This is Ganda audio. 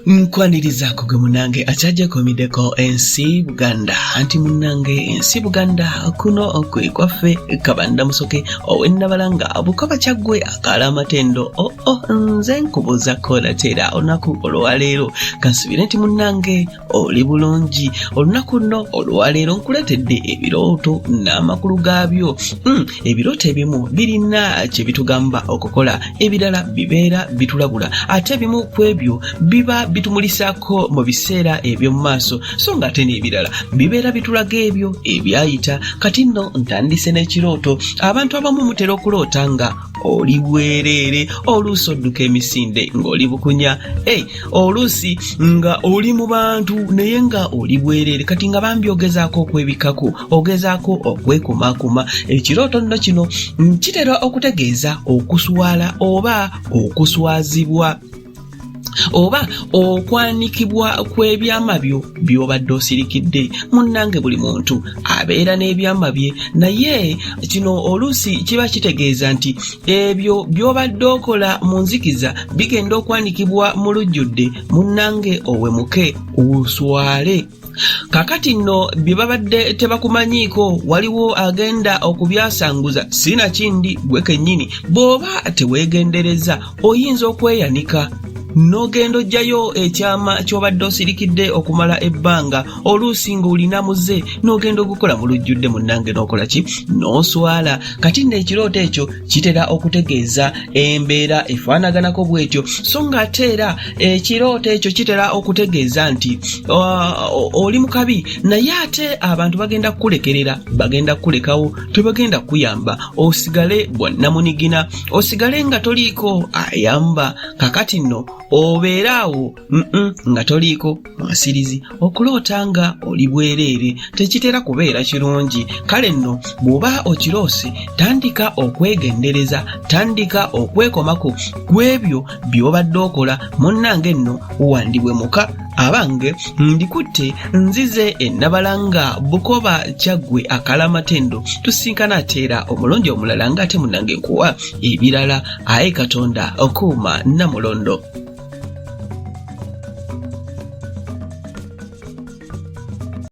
Nkwanirizaako gwe munange akyagyekomideko ensi Buganda anti munange ensi Buganda kuno kwe kwaffe kabanda musoke owennabalanga Bukoba Kyaggwe akaala amatendo nze nkubuuza kola tera olunaku olwaleero kansubire nti munange oli bulungi olunaku nno olwaleero nkuletedde ebirooto n'amakulu gaabyo. Ebirooto ebimu birina kye bitugamba okukola, ebirala bibeera bitulabula ate ebimu ku ebyo biba bitumulisako mu biseera ebyo mu maaso so nga ate n'ebirala bibeera bitulaga ebyo ebyayita. Kati nno ntandise n'ekirooto. Abantu abamu mutera okuloota nga oli bwereere, oluusi odduka emisinde ng'oli bukunya, oluusi nga oli mu bantu naye nga oli bwereere kati nga bambi ogezaako okwebikako, ogezaako okwekumaakuma. Ekirooto nno kino kitera okutegeeza okuswala oba okuswazibwa oba okwanikibwa kw'ebyama byo by'obadde osirikidde. Munnange buli muntu abeera n'ebyama bye, naye kino oluusi kiba kitegeeza nti ebyo by'obadde okola mu nzikiza bigenda okwanikibwa mu lujjudde. Munnange owemuke uswale. Kakati nno bye babadde tebakumanyiiko waliwo agenda okubyasanguza, sina kindi gwe kennyini bw'oba teweegendereza oyinza okweyanika n'ogenda ojjayo ekyama ky'obadde osirikidde okumala ebbanga, oluusi ng'olina muze n'ogenda okukola mu lujjudde munnange n'okola ki? N'oswala. Kati nno ekirooto ekyo kitera okutegeeza embeera efaanaganako bw'etyo so nga ate era ekirooto ekyo kitera okutegeeza nti oli mu kabi naye ate abantu bagenda kukulekerera, bagenda kukulekawo, tebagenda kuyamba osigale bwannamunigina, osigale nga toliiko ayamba. Kakati nno obeeraawo nga toliiko mwasirizi, okuloota nga oli bwereere tekitera kubeera kirungi. Kale nno bw'oba okiroose tandika okwegendereza, tandika okwekomako kw'ebyo by'obadde okola. Munnange nno wandibwemuka abange ndikutte nzize ennabalanga Bukoba Kyaggwe akaala amatendo tusinkana ateera omulungi omulala nga ate munnange nkuwa ebirala. Aye Katonda okuuma Namulondo.